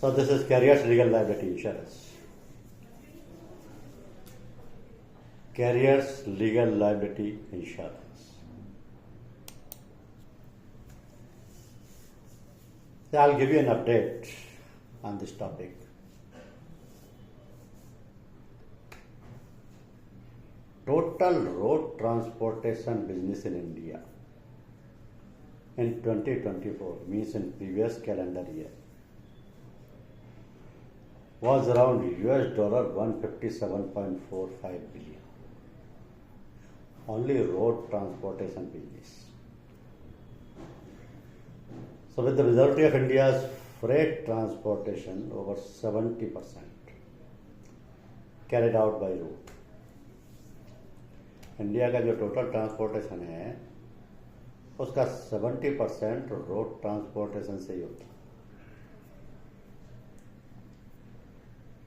So this is carrier's legal liability insurance. Carrier's legal liability insurance. So I'll give you an update on this topic. Total road transportation business in India in 2024, means in previous calendar year, was around $157.45 billion. Only road transportation business. So with the majority of India's freight transportation, over 70% carried out by road. India का जो total transportation है उसका 70% road transportation से ही होता है.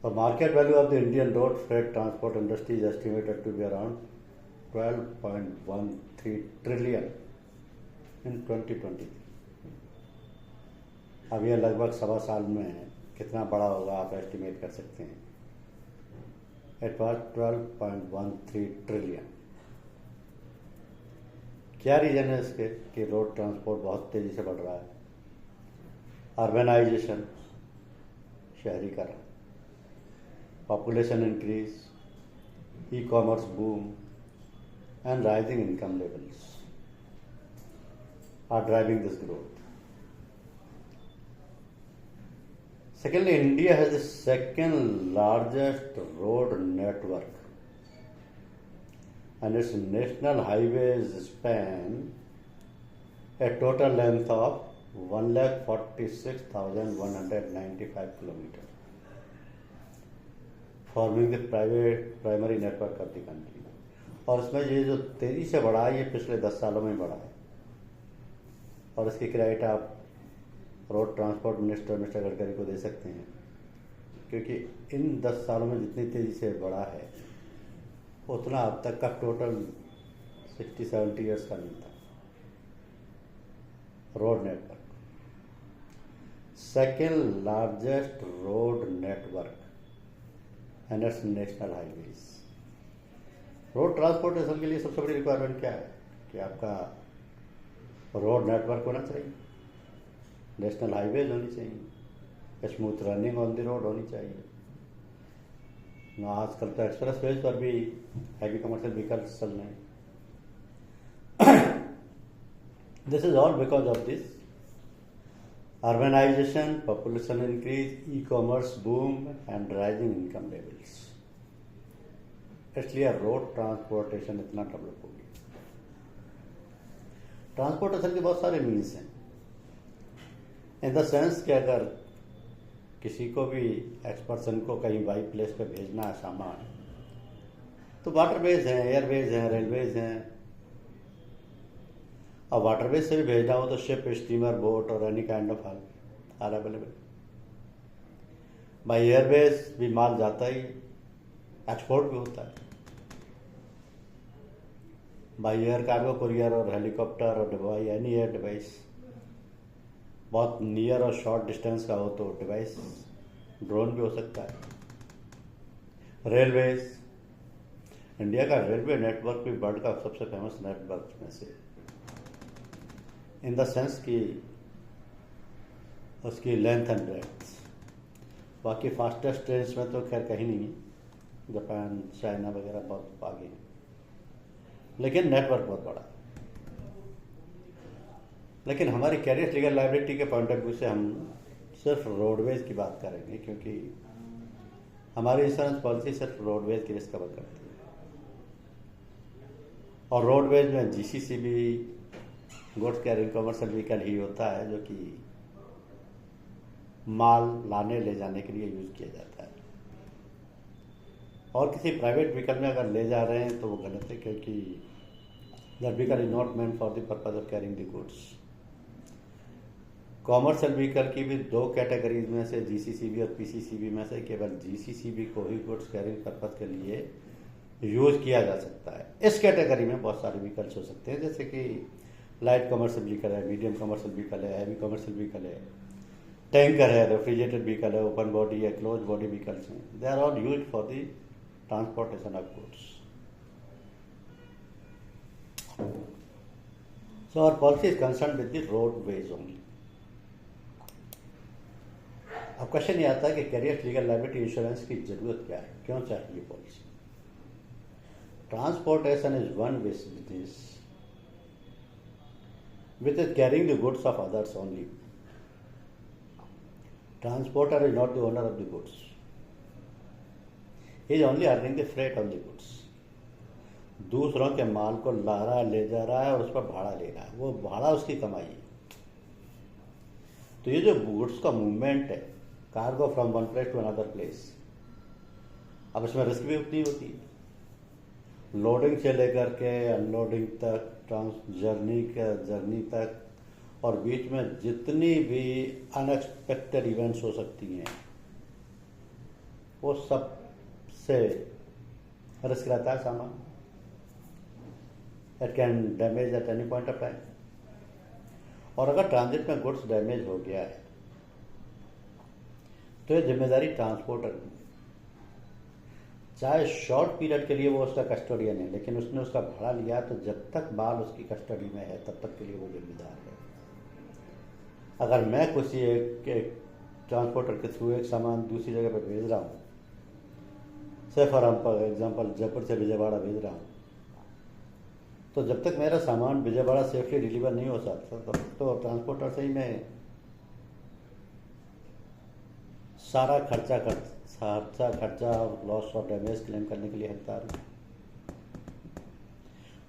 The market value of the Indian road freight transport industry is estimated to be around 12.13 trillion in 2023. अब यह लगभग 1.25 साल में कितना बड़ा होगा आप एस्टिमेट कर सकते हैं. It was 12.13 trillion. क्या रीजन है इसके कि रोड ट्रांसपोर्ट बहुत तेजी से बढ़ रहा है. अर्बनाइजेशन, शहरीकरण, population increase, e-commerce boom, and rising income levels are driving this growth. Secondly, India has the second largest road network, and its national highways span a total length of 146,195 kilometers. Forming the primary network of the country. और इसमें ये जो तेजी से बढ़ा है ये पिछले 10 सालों में बढ़ा है. और इसकी क्रेडिट आप road transport minister mister Gadkari को दे सकते हैं, क्योंकि इन 10 सालों में जितनी तेजी से बढ़ा है उतना अब तक का टोटल 60-70 ईयर्स का नहीं था. Road network, second largest road network and it's national highways. Road transportation के लिए सबसे बड़ी रिक्वायरमेंट क्या है कि आपका रोड नेटवर्क होना चाहिए, नेशनल हाईवेज होनी चाहिए, smooth running on the road होनी चाहिए. आजकल तो एक्सप्रेस वेज पर भी हैवी कमर्शियल व्हीकल्स चल रहे हैं. This is all because of this urbanization, population increase, e-commerce boom and rising income levels. इसलिए रोड ट्रांसपोर्टेशन इतना डेवलप हो गया. ट्रांसपोर्टेशन के बहुत सारे मीन्स हैं, इन द सेंस कि अगर किसी को भी एक्सपर्सन को कहीं बाई प्लेस पे भेजना है सामान, तो वाटरवेज हैं, एयरवेज हैं, रेलवेज हैं. और वाटरवेज से भी भेजना हो तो शिप, स्टीमर, बोट और any kind of are available. By airways भी माल जाता ही, एक्सपोर्ट भी होता है. बाई एयर कार्गो, कुरियर और हेलीकॉप्टर और बाई एनी एयर डिवाइस. बहुत नियर और शॉर्ट डिस्टेंस का हो तो डिवाइस ड्रोन भी हो सकता है. रेलवेज, इंडिया का रेलवे नेटवर्क भी वर्ल्ड का सबसे फेमस नेटवर्क में से, इन द सेंस कि उसकी लेंथ एंड ब्रेड्थ. बाकी फास्टेस्ट ट्रेन्स में तो खैर कहीं नहीं, जापान, चाइना वगैरह बहुत आगे हैं, लेकिन नेटवर्क बहुत बड़ा है. लेकिन हमारी कैरियर लीगल लाइबिलिटी के पॉइंट ऑफ व्यू से हम सिर्फ रोडवेज की बात करेंगे, क्योंकि हमारी इंश्योरेंस पॉलिसी सिर्फ रोडवेज की रिस्क कवर करती है. और रोडवेज में जीसीसीबी, गुड्स कैरिंग कमर्शियल व्हीकल ही होता है जो कि माल लाने ले जाने के लिए यूज किया जाता है. और किसी प्राइवेट व्हीकल में अगर ले जा रहे हैं तो वो गलत है, क्योंकि that vehicle is not meant for the purpose of carrying the goods. Commercial vehicle की भी 2 कैटेगरीज में से, जीसीसीबी और पीसीसीबी में से केवल जीसीसीबी को ही गुड्स कैरिंग पर्पज के लिए यूज किया जा सकता है. इस कैटेगरी में बहुत सारे व्हीकल्स हो सकते हैं, जैसे कि लाइट कमर्शियल व्हीकल है, मीडियम कमर्शियल व्हीकल है, हैवी कमर्शियल व्हीकल है, टैंकर है, रेफ्रिजरेटेड व्हीकल है, ओपन बॉडी है, क्लोज बॉडी व्हीकल्स हैं, they are all use for the transportation of goods. So our policy is concerned with the roadways only. अब question ये आता है कि कैरियर लीगल लायबिलिटी इंश्योरेंस की जरूरत क्या है, क्यों चाहिए policy. Transportation is one business which is carrying the goods of others only. Transporter is not the owner of the goods. He is only earning the freight on the goods. दूसरों के माल को ला रहा है, ले जा रहा है और उस पर भाड़ा ले रहा है, वो भाड़ा उसकी कमाई है. तो ये जो गुड्स का मूवमेंट है, cargo from one place to another place, अब इसमें रिस्क भी उतनी होती है. लोडिंग से लेकर के अनलोडिंग तक, जर्नी तक, और बीच में जितनी भी अनएक्सपेक्टेड इवेंट्स हो सकती हैं, वो सब से रिस्क रहता है सामान. It can damage at any point of time. और अगर ट्रांजिट में गुड्स डैमेज हो गया है तो ये जिम्मेदारी ट्रांसपोर्टर की. चाहे शॉर्ट पीरियड के लिए वो उसका कस्टोडियन है, लेकिन उसने उसका भाड़ा लिया, तो जब तक माल उसकी कस्टडी में है तब तक के लिए वो जिम्मेदार है. अगर मैं किसी एक ट्रांसपोर्टर के थ्रू एक सामान दूसरी जगह पर भेज रहा हूँ, से फॉर एग्जाम्पल जयपुर से विजयवाड़ा भेज रहा हूँ, तो जब तक मेरा सामान विजयवाड़ा सेफली डिलीवर नहीं हो सकता तब तक तो ट्रांसपोर्टर से ही मैं सारा खर्चा और लॉस और डैमेज क्लेम करने के लिए हकदार हूँ.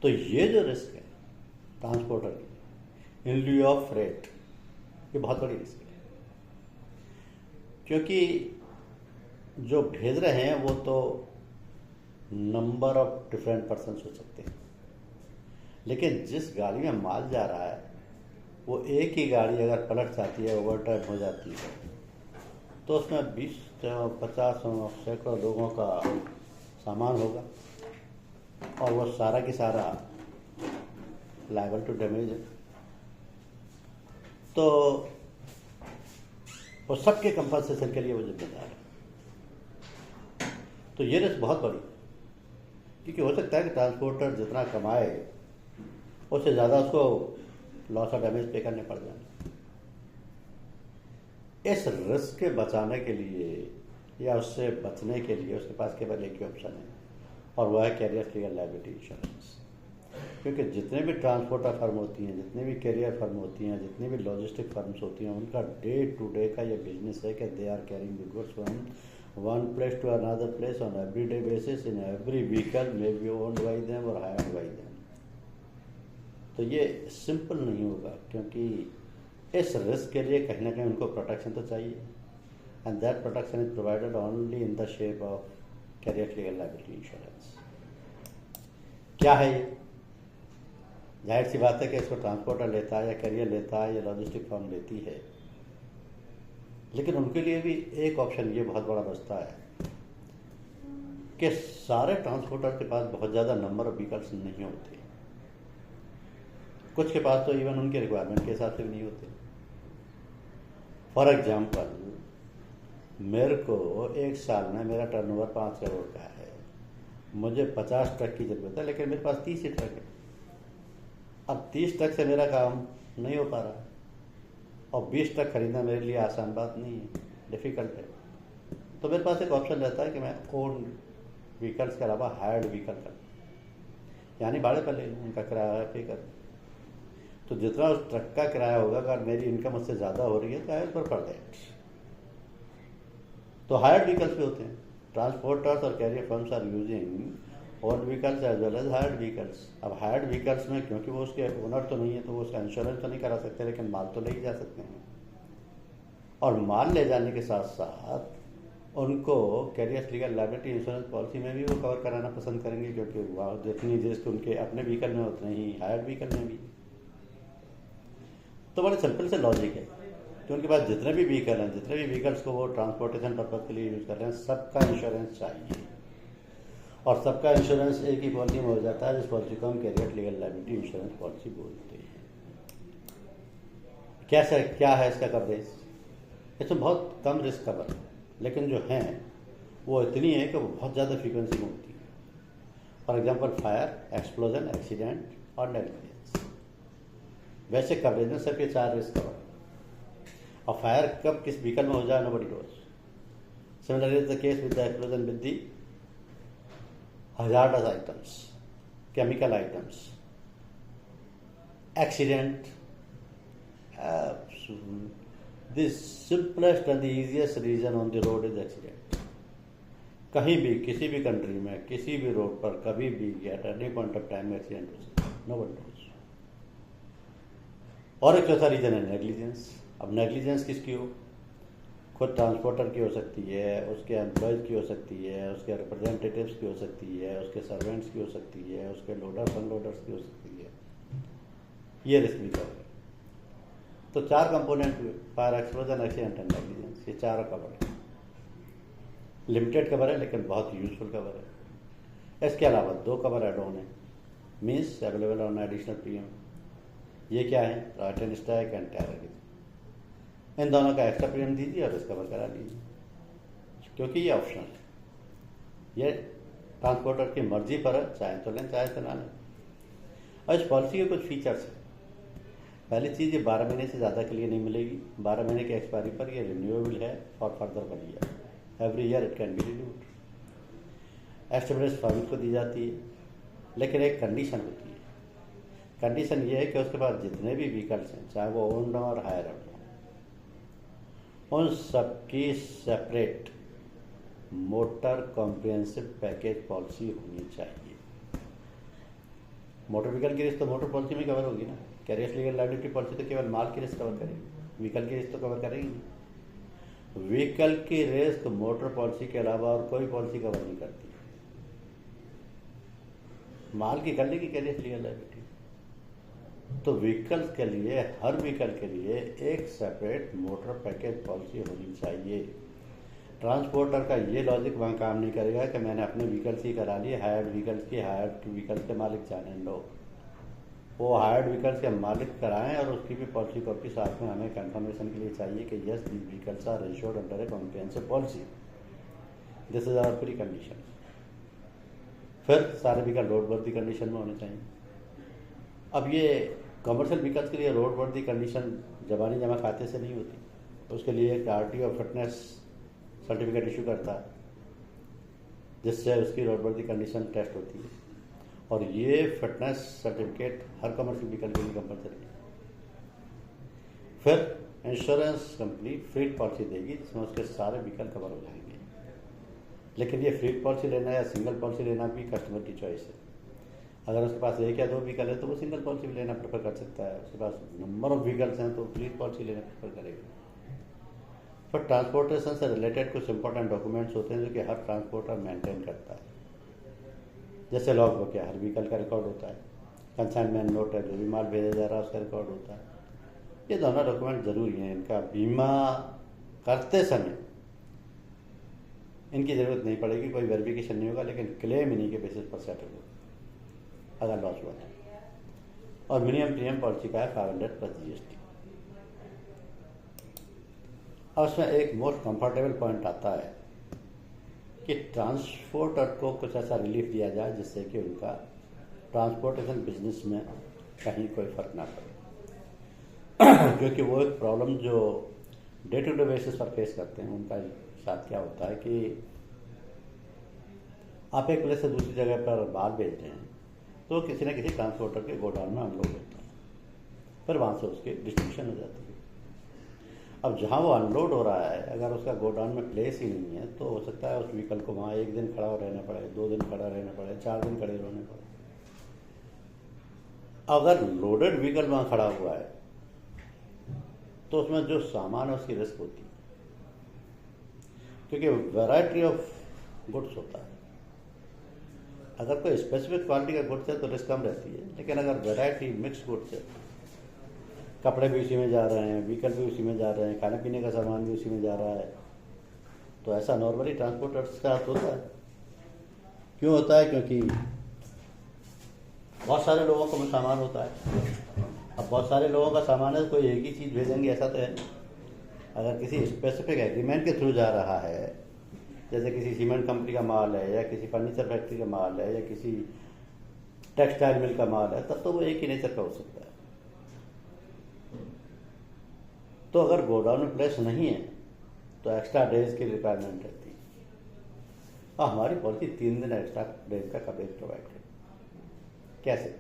तो ये जो रिस्क है ट्रांसपोर्टर की इन लिeu ऑफ फ्रेट, ये बहुत बड़ी रिस्क है. क्योंकि जो भेज रहे हैं वो तो नंबर ऑफ डिफरेंट पर्सन्स हो सकते हैं, लेकिन जिस गाड़ी में माल जा रहा है वो एक ही गाड़ी अगर पलट जाती है, ओवरटाइम हो जाती है, तो उसमें 20-50 सैकड़ों लोगों का सामान होगा और वो सारा की सारा लायबल टू डैमेज है. तो वो सबके कंपनसेशन के लिए वो जिम्मेदार है. तो ये रिस्क बहुत बड़ी, क्योंकि हो सकता है कि ट्रांसपोर्टर जितना कमाए उससे ज़्यादा उसको लॉस और डैमेज पे करने पड़ जाए. इस रिस्क के बचाने के लिए या उससे बचने के लिए उसके पास केवल एक ही ऑप्शन है, और वह है कैरियर लीगल लायबिलिटी इंश्योरेंस. क्योंकि जितने भी ट्रांसपोर्टर फर्म होती हैं, जितने भी कैरियर फर्म होती हैं, जितनी भी लॉजिस्टिक फर्म्स होती हैं, उनका डे टू डे का ये बिजनेस है कि they are carrying the goods from one place to another place on everyday basis in every vehicle may be owned by them और हायर्ड बाई देम. तो ये सिंपल नहीं होगा, क्योंकि इस रिस्क के लिए कहीं ना कहीं उनको प्रोटेक्शन तो चाहिए, and that protection is provided only in the shape of carrier legal liability insurance. क्या है ये? जाहिर सी बात है कि इसको ट्रांसपोर्टर लेता है या कैरियर लेता है या लॉजिस्टिक फर्म लेती है, लेकिन उनके लिए भी एक ऑप्शन ये बहुत बड़ा बचता है कि सारे ट्रांसपोर्टर के पास बहुत ज़्यादा नंबर ऑफ व्हीकल्स नहीं होते. कुछ के पास तो इवन उनके रिक्वायरमेंट के हिसाब से भी नहीं होते. फॉर एग्जाम्पल, मेरे को एक साल में मेरा टर्नओवर 5 करोड़ का है, मुझे 50 ट्रक की ज़रूरत है, लेकिन मेरे पास 30 ही ट्रक है. अब 30 ट्रक से मेरा काम नहीं हो पा रहा, और 20 ट्रक खरीदना मेरे लिए आसान बात नहीं है, डिफ़िकल्ट है. तो मेरे पास एक ऑप्शन रहता है कि मैं ओन व्हीकल्स के अलावा हायर्ड व्हीकल कर, यानी भाड़े पर ले लूँ, उनका किराया पे कर. तो जितना उस ट्रक का किराया होगा, अगर मेरी इनकम उससे ज़्यादा हो रही है तो आई पर दैट. तो हायर्ड व्हीकल्स भी होते हैं. ट्रांसपोर्टर्स और carrier firms are using own vehicles as well as hired vehicles. अब हायर्ड व्हीकल्स में क्योंकि वो उसके ओनर तो नहीं है, तो वो उसका इंश्योरेंस तो नहीं करा सकते, लेकिन माल तो ले ही जा सकते हैं. और माल ले जाने के साथ साथ उनको carrier legal liability insurance policy में भी वो कवर कराना पसंद करेंगे, क्योंकि वह जितनी रिस्क उनके अपने व्हीकल में उतने ही हायर्ड व्हीकल में भी. तो बड़े सिंपल से लॉजिक है कि उनके पास जितने भी व्हीकल हैं, जितने भी व्हीकल्स को वो ट्रांसपोर्टेशन पर्पज के लिए यूज़ कर रहे हैं, सबका इंश्योरेंस चाहिए. और सबका इंश्योरेंस एक ही पॉलिसी में हो जाता है, जिस पॉलिसी को हम carrier legal liability insurance policy बोलते हैं. क्या है इसका कवरेज? इसमें बहुत कम रिस्क कवर है, लेकिन जो हैं वो इतनी है कि वो बहुत ज़्यादा फ्रीक्वेंसी में होती है। For example fire, explosion, accident और नेग्लिजेंस। वैसे कवरेज में सिर्फ ये 4 रिस्क कवर है। और फायर कब किस व्हीकल में हो जाए nobody knows. Similarly is the case with the explosion with the hazardous items, chemical items, accident. The simplest and the easiest reason on the road is accident. कहीं भी किसी भी कंट्री में किसी भी रोड पर कभी भी at any point of time में एक्सीडेंट हो सकता है, नो वन नोज। और एक चौथा रीजन है नेग्लिजेंस। अब नेग्लिजेंस किसकी हो? खुद ट्रांसपोर्टर की हो सकती है, उसके एम्प्लॉयज़ की हो सकती है, उसके रिप्रेजेंटेटिव्स की हो सकती है, उसके सर्वेंट्स की हो सकती है, उसके लोडर्स अनलोडर्स की हो सकती है। ये रिस्क भी कवर है। तो 4 कंपोनेंट हुए, fire, explosion, accident and negligence. ये चारों कवर है। लिमिटेड कवर है लेकिन बहुत यूजफुल कवर है। इसके अलावा 2 कवर एड ऑन है, means available on additional premium. ये क्या है? Riot and strike and terrorism. इन दोनों का एक्स्ट्रा प्रीमियम दीजिए और इसका कवर करा लीजिए, क्योंकि ये ऑप्शनल है। ये ट्रांसपोर्टर की मर्जी पर है, चाहे तो लें चाहे तो ना लें। और इस पॉलिसी के कुछ फीचर्स हैं। पहली चीज़, ये 12 महीने से ज़्यादा के लिए नहीं मिलेगी। 12 महीने की एक्सपायरी पर ये रिन्यूएबल है for further 1 year. Every year it can be renewed. Established firm को दी जाती है, लेकिन एक कंडीशन होती है। कंडीशन ये है कि उसके पास जितने भी व्हीकल्स हैं, चाहे वो ओन्ड और हायर हो, उन सबकी separate motor comprehensive package policy होनी चाहिए। मोटर व्हीकल की रिस्क तो मोटर पॉलिसी में कवर होगी ना। कैरियर्स लीगल लायबिलिटी पॉलिसी तो केवल माल की रिस्क कवर करेगी, व्हीकल की रिस्क तो कवर करेगी नहीं। व्हीकल की रिस्क मोटर पॉलिसी के अलावा और कोई पॉलिसी कवर नहीं करती। माल की कर लेगी कैरियर्स लीगल लायबिलिटी। तो व्हीकल्स के लिए, हर व्हीकल के लिए एक सेपरेट मोटर पैकेज पॉलिसी होनी चाहिए। ट्रांसपोर्टर का ये लॉजिक वहाँ काम नहीं करेगा कि मैंने अपने व्हीकल्स ही करा लिए, हायर्ड व्हीकल्स की हायर्ड व्हीकल्स के मालिक जाने लो। वो हायर्ड व्हीकल्स के मालिक कराएं और उसकी भी पॉलिसी कॉपी साथ में हमें कंफर्मेशन के लिए चाहिए कि yes these vehicles are insured under a comprehensive policy. This is our precondition. फिर सारे व्हीकल रोड वर्दी कंडीशन में होने चाहिए। अब ये कमर्शियल व्हीकल्स के लिए रोड वर्दी कंडीशन जबानी जमा खाते से नहीं होती, उसके लिए एक RTO फिटनेस सर्टिफिकेट इशू करता है, जिससे उसकी रोड वर्दी कंडीशन टेस्ट होती है। और ये फिटनेस सर्टिफिकेट हर कमर्शियल व्हीकल के लिए कंपलसरी है। फिर इंश्योरेंस कंपनी फ्लीट पॉलिसी देगी जिसमें उसके सारे व्हीकल कवर हो जाएंगे। लेकिन ये फ्लीट पॉलिसी लेना या सिंगल पॉलिसी लेना भी कस्टमर की चॉइस है। अगर उसके पास 1 या 2 व्हीकल है तो वो सिंगल पॉलिसी लेना प्रेफर कर सकता है। उसके पास नंबर ऑफ व्हीकल्स हैं तो फ्लीट पॉलिसी लेना प्रेफर करेगा। पर ट्रांसपोर्टेशन से रिलेटेड कुछ इंपॉर्टेंट डॉक्यूमेंट्स होते हैं जो कि हर ट्रांसपोर्टर मेंटेन करता है। जैसे लॉग बुक है, हर व्हीकल का रिकॉर्ड होता है। कंसाइनमेंट नोट है, जो भी माल भेजा जा रहा है उसका रिकॉर्ड होता है। ये दोनों डॉक्यूमेंट जरूरी हैं। इनका बीमा करते समय इनकी ज़रूरत नहीं पड़ेगी, कोई वेरिफिकेशन नहीं होगा, लेकिन क्लेम इन्हीं के बेसिस पर सेटल होगा अगर लॉस हुआ है। और मिनिमम प्रीमियम पॉलिसी का है 500 प्लस GST। और उसमें एक मोस्ट कंफर्टेबल पॉइंट आता है कि ट्रांसपोर्टर को कुछ ऐसा रिलीफ दिया जाए जिससे कि उनका ट्रांसपोर्टेशन बिजनेस में कहीं कोई फर्क ना पड़े। क्योंकि वो एक प्रॉब्लम जो डे टू डे बेसिस पर फेस करते हैं, उनका साथ क्या होता है कि आप एक प्लेस से दूसरी जगह पर माल भेज रहे हैं तो किसी न किसी ट्रांसपोर्टर के गोडाउन में अनलोड होता है, फिर वहाँ से उसकी डिस्ट्रीब्यूशन हो जाती है। अब जहाँ वो अनलोड हो रहा है, अगर उसका गोडाउन में प्लेस ही नहीं है तो हो सकता है उस व्हीकल को वहाँ 1 दिन खड़ा रहना पड़े, 2 दिन खड़ा रहना पड़े, 4 दिन खड़े रहने पड़े। अगर लोडेड व्हीकल वहाँ खड़ा हुआ है तो उसमें जो सामान है उसकी रिस्क होती है, क्योंकि वैरायटी ऑफ गुड्स होता है। अगर कोई स्पेसिफिक क्वालिटी का गुड्स है तो रिस्क कम रहती है, लेकिन अगर वैरायटी मिक्स गुड्स है, कपड़े भी उसी में जा रहे हैं, व्हीकल भी उसी में जा रहे हैं, खाने पीने का सामान भी उसी में जा रहा है, तो ऐसा नॉर्मली ट्रांसपोर्टर्स का हाथ होता है। क्यों होता है? क्योंकि बहुत सारे लोगों को सामान होता है। अब बहुत सारे लोगों का सामान है, कोई एक ही चीज़ भेजेंगे ऐसा तो है नहीं। अगर किसी स्पेसिफिक एग्रीमेंट के थ्रू जा रहा है, जैसे किसी सीमेंट कंपनी का माल है या किसी फर्नीचर फैक्ट्री का माल है या किसी टेक्सटाइल मिल का माल है, तब तो वो एक ही नेचर का हो सकता है। तो अगर गोडाउन में प्लेस नहीं है तो एक्स्ट्रा डेज की रिक्वायरमेंट रहती है, और हमारी पॉलिसी 3 दिन एक्स्ट्रा डेज का कवरेज प्रोवाइड करती है। कैसे?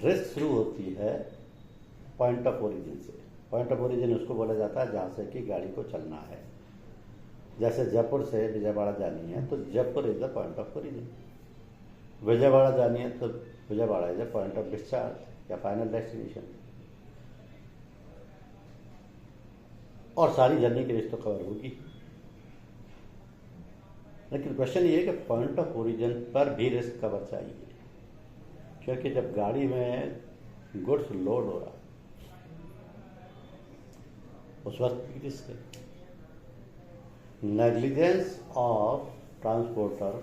रिस्क शुरू होती है पॉइंट ऑफ ओरिजिन से। पॉइंट ऑफ ओरिजिन उसको बोला जाता है जहाँ से कि गाड़ी को चलना है। जैसे जयपुर से विजयवाड़ा जानी है तो Jaipur is the point of origin, Vijayawada जानी है तो Vijayawada is the point of discharge या फाइनल डेस्टिनेशन। और सारी जर्नी की रिस्क तो कवर होगी, लेकिन क्वेश्चन ये है कि पॉइंट ऑफ ओरिजिन पर भी रिस्क कवर चाहिए, क्योंकि जब गाड़ी में गुड्स लोड हो रहा उस वक्त की रिस्क है। नेग्लिजेंस ऑफ ट्रांसपोर्टर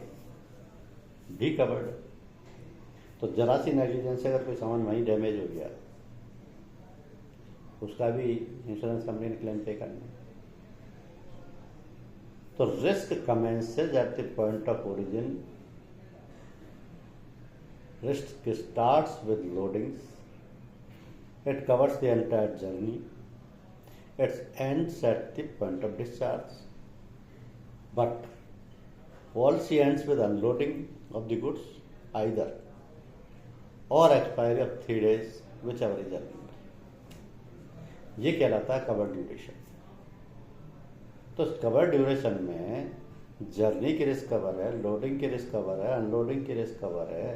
भी कवर्ड। तो जरा सी नेग्लिजेंस से अगर कोई सामान वहीं डैमेज हो गया, उसका भी इंश्योरेंस कंपनी ने क्लेम पे करना है। तो risk commences at the point of origin. Risk starts with loadings. It covers the entire journey. It ends at the point of discharge. But policy ends with unloading of the goods either or expiry of 3 days, whichever is earlier. ये कहलाता है cover duration. तो cover duration में journey की risk cover है, loading की risk cover है, unloading की रिस्क कवर है,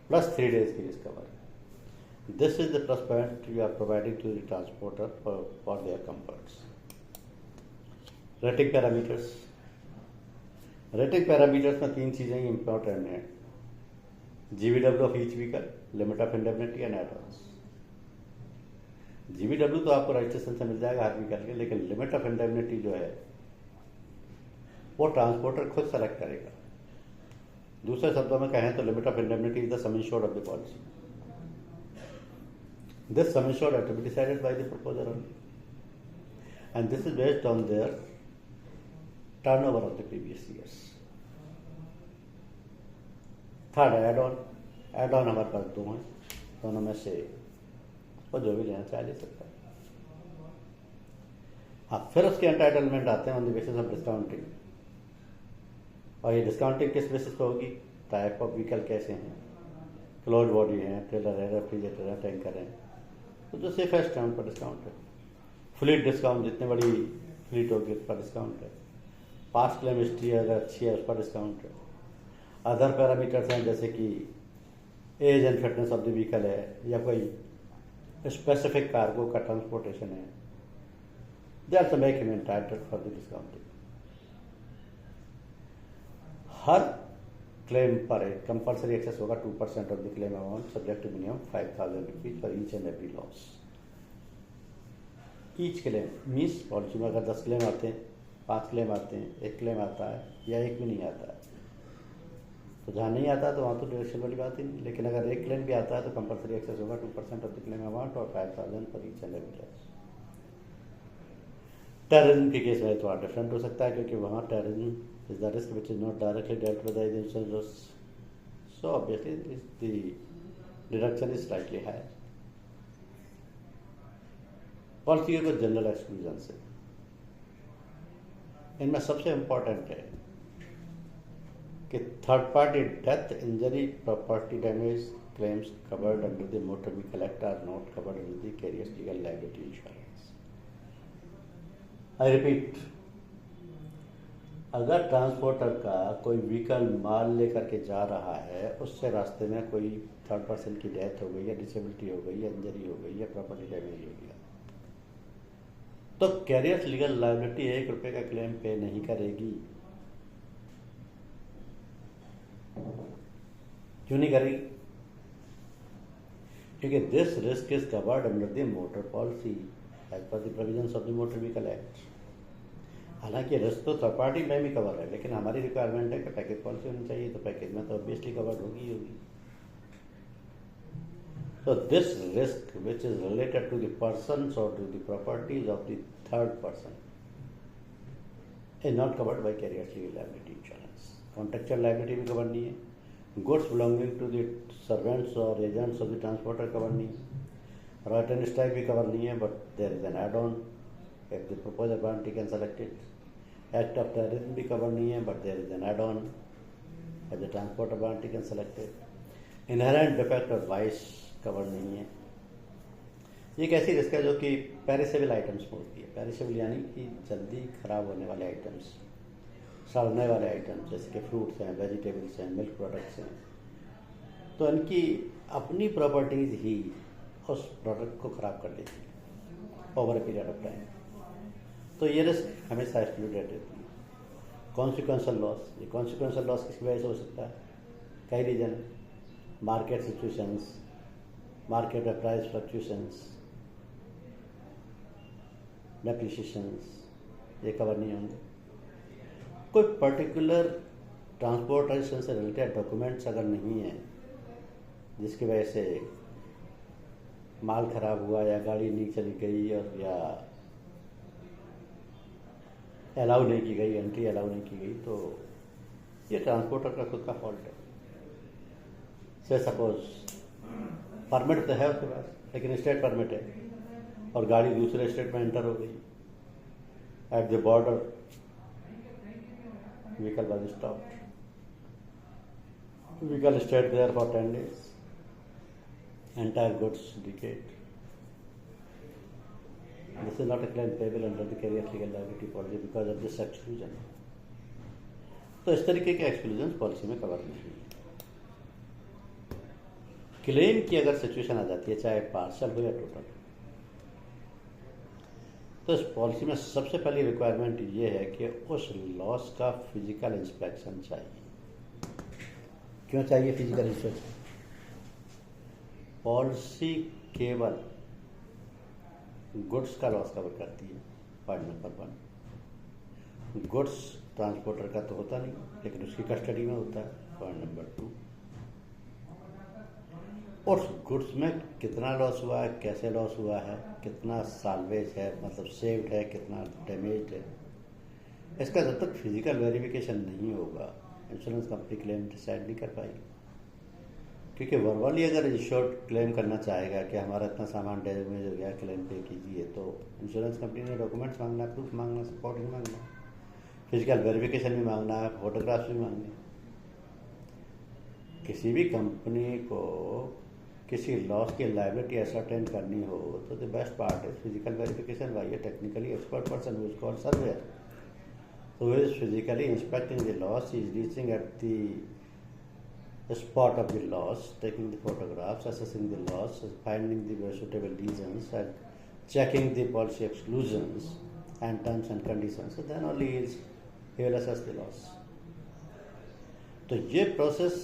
प्लस 3 days की रिस्क कवर है। This is the plus point you are providing to the transporter for their comforts. Rating parameters. Rating parameters में 3 चीज़ें इंपॉर्टेंट हैं: GVW of each vehicle, limit of indemnity and advance. GVW तो आपको registration से मिल जाएगा हर vehicle के, लेकिन limit of indemnity जो है वो ट्रांसपोर्टर खुद सेलेक्ट करेगा। दूसरे शब्दों में कहें तो limit of indemnity is the sum insured of the policy. This sum insured have to be decided by the proposer only, and this is based on their turnover of the previous years. Third, add on. Add on हमारे पास 2 हैं, दोनों में से वो जो भी लेना चाहे ले सकता है। हाँ, फिर उसके एंटाइटलमेंट आते हैं on the basis of discounting. और ये डिस्काउंटिंग किस बेसिस पे होगी? टाइप ऑफ व्हीकल कैसे हैं, क्लोज बॉडी है, ट्रेलर है, रेफ्रिजरेटर है, टैंकर है, तो जो सेफेस्ट है उन पर डिस्काउंट है। फ्लीट डिस्काउंट, जितनी बड़ी फ्लीट होगी उस पर डिस्काउंट है। पास्ट क्लेम हिस्ट्री अगर अच्छी है उस पर डिस्काउंट है। अदर पैरामीटर्स हैं जैसे कि age and fitness of the vehicle है, या कोई स्पेसिफिक कार्गो का ट्रांसपोर्टेशन है, they are to make him entitled for the discounting. हर क्लेम पर एक कंपल्सरी एक्सेस होगा 2% of the claim amount subject to minimum 5,000 rupees for each and every loss. Each claim means policy में अगर 10 claim आते हैं, 5 claim आते हैं, 1 क्लेम आता है या 1 भी नहीं आता है, तो जहाँ नहीं आता तो वहाँ तो डिडक्शन वाली बात ही नहीं। लेकिन अगर 1 क्लेम भी आता है तो कंपल्सरी एक्सेस होगा 2% ऑफ द क्लेम अमाउंट और 5,000 for each and every loss. Terrorism के केस में थोड़ा डिफरेंट हो सकता है, क्योंकि वहाँ terrorism is the risk which is not directly dealt with by the insurance, so obviously the deduction is slightly higher. Policy के कुछ जनरल एक्सक्लूजन है, इनमें सबसे इम्पोर्टेंट है कि third party death, injury, property damage claims covered under the motor vehicle act are not covered under the carrier's legal liability insurance. I repeat, अगर transporter का कोई व्हीकल माल लेकर के जा रहा है, उससे रास्ते में कोई थर्ड पर्सन की डेथ हो गई या डिसेबिलिटी हो गई या इंजरी हो गई या प्रॉपर्टी डैमेज हो गया, तो कैरियर्स लीगल लायबिलिटी 1 रुपये का क्लेम पे नहीं करेगी। क्यों नहीं करेगी? क्योंकि this risk is covered under the motor policy as per the provisions of the motor vehicle act. हालांकि रिस्क तो थर्ड पार्टी में भी कवर है, लेकिन हमारी रिक्वायरमेंट है कि पैकेज पॉलिसी होनी चाहिए, तो पैकेज में तो ऑब्वियसली कवर्ड होगी ही होगी। So this risk which is related to the persons or to the properties of the third person is not covered by carrier's legal liability insurance. Contractual liability भी cover नहीं है, goods belonging to the servants or agents of the transporter cover नहीं है, right and strike भी cover नहीं है, but there is an add-on if the proposer warranty can select it. Act of terrorism भी cover नहीं है, but there is an add-on if the transporter warranty can select it. Inherent defect और vice cover नहीं है. ये एक ऐसी risk है जो कि पेरिसेबल आइटम्स में होती है. पेरिसेबल यानी कि जल्दी खराब होने वाले आइटम्स, सड़ने वाले आइटम्स, जैसे कि फ्रूट्स हैं, वेजिटेबल्स हैं, मिल्क प्रोडक्ट्स हैं, तो इनकी अपनी प्रॉपर्टीज ही उस प्रोडक्ट को ख़राब कर देती है over a period of time. तो ये रिस्क हमेशा एक्सक्लूडेड रहती है. कॉन्सिक्वेंशियल लॉस, ये कॉन्सिक्वेंशियल लॉस किसकी वजह से हो सकता है? कई रीजन, मार्केट सिचुएशंस, मार्केट में प्राइस फ्लक्चुएशंस, डेप्रिसिएशंस, ये कवर नहीं होंगे. कोई पर्टिकुलर ट्रांसपोर्टेशन से रिलेटेड डॉक्यूमेंट्स अगर नहीं है जिसकी वजह से माल खराब हुआ या गाड़ी नहीं चली गई और या अलाउ नहीं की गई, एंट्री अलाउ नहीं की गई, तो ये ट्रांसपोर्टर का खुद का फॉल्ट है. से सपोज परमिट तो है उसके पास, लेकिन स्टेट परमिट है और गाड़ी दूसरे स्टेट में एंटर हो गई. At the border vehicle was stopped, vehicle stayed there for 10 days, entire goods decayed. This is not a claim payable under the carrier legal liability policy because of this exclusion. तो इस तरीके के exclusion policy में cover नहीं है. Claim की अगर situation आ जाती है, चाहे पार्शल हो या टोटल, तो इस पॉलिसी में सबसे पहली रिक्वायरमेंट ये है कि उस लॉस का फिजिकल इंस्पेक्शन चाहिए. क्यों चाहिए फिजिकल इंस्पेक्शन? पॉलिसी केवल गुड्स का लॉस कवर करती है, पॉइंट नंबर 1. गुड्स ट्रांसपोर्टर का तो होता नहीं, लेकिन उसकी कस्टडी में होता है, पॉइंट नंबर 2. और गुड्स में कितना लॉस हुआ है, कैसे लॉस हुआ है, कितना साल्वेज है, मतलब सेव्ड है, कितना डैमेज्ड है, इसका जब तक फिजिकल वेरिफिकेशन नहीं होगा इंश्योरेंस कंपनी क्लेम डिसाइड नहीं कर पाएगी. क्योंकि वर्बली अगर इंश्योर्ड क्लेम करना चाहेगा कि हमारा इतना सामान डैमेज हो गया, क्लेम पे कीजिए, तो इंश्योरेंस कंपनी ने डॉक्यूमेंट्स मांगना है, प्रूफ मांगना, सपोर्टिंग मांगना, फिजिकल वेरिफिकेशन भी मांगना है, फोटोग्राफ्स भी मांगने. किसी भी कंपनी को किसी लॉस की लायबिलिटी असर्टेन करनी हो तो the best part is physical verification bye A technically expert person who is called surveyor, who is physically inspecting the loss, is reaching at the spot of the loss, taking the photographs, assessing the loss, finding the suitable reasons, and checking the policy exclusions and terms and conditions. So then only he will assess the loss. तो ये process